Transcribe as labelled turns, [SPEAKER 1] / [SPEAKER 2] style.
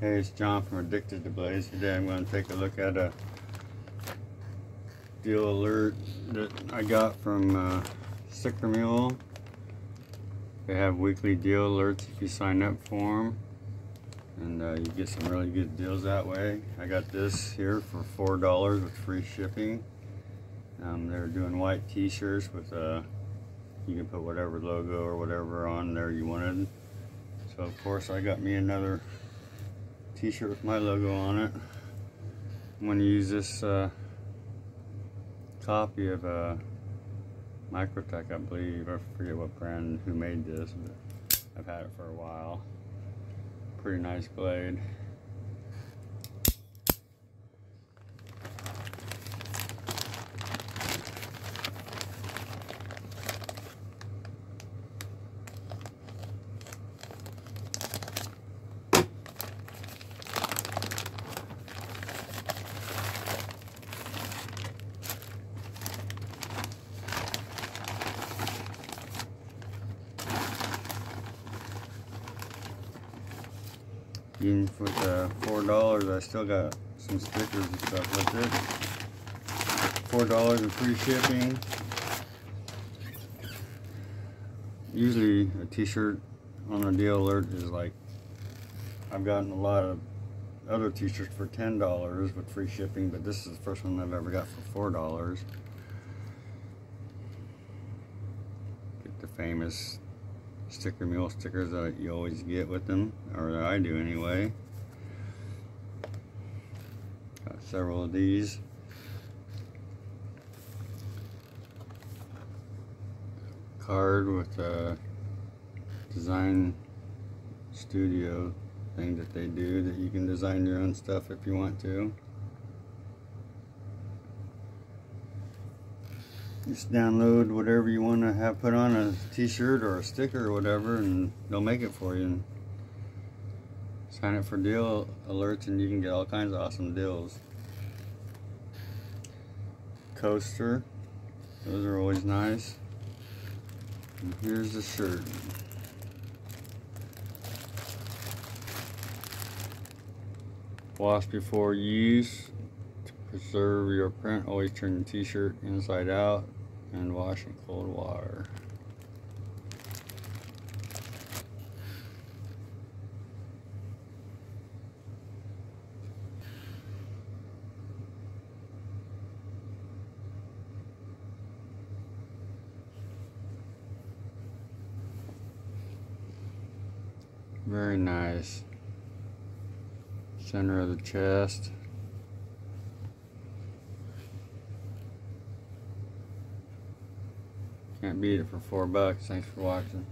[SPEAKER 1] Hey, it's John from Addicted to Blaze. Today I'm going to take a look at a deal alert that I got from Sticker Mule. They have weekly deal alerts if you sign up for them, and you get some really good deals that way. I got this here for $4 with free shipping. They're doing white t-shirts with you can put whatever logo or whatever on there you wanted. So of course I got me another t-shirt with my logo on it. I'm going to use this copy of Microtech, I believe. I forget what brand, who made this, but I've had it for a while. Pretty nice blade. Even with $4, I still got some stickers and stuff with it. $4 and free shipping. Usually a t-shirt on a deal alert is like, I've gotten a lot of other t-shirts for $10 with free shipping, but this is the first one I've ever got for $4. Get the famous Sticker Mule stickers that you always get with them, or that I do anyway. Got several of these. Card with a design studio thing that they do, that you can design your own stuff if you want to. Just download whatever you want to have put on a t-shirt or a sticker or whatever, and they'll make it for you. And sign up for deal alerts and you can get all kinds of awesome deals. Coaster, those are always nice. And here's the shirt. Wash before use. Preserve your print. Always turn the t-shirt inside out and wash in cold water. Very nice. Center of the chest. Can't beat it for $4. Thanks for watching.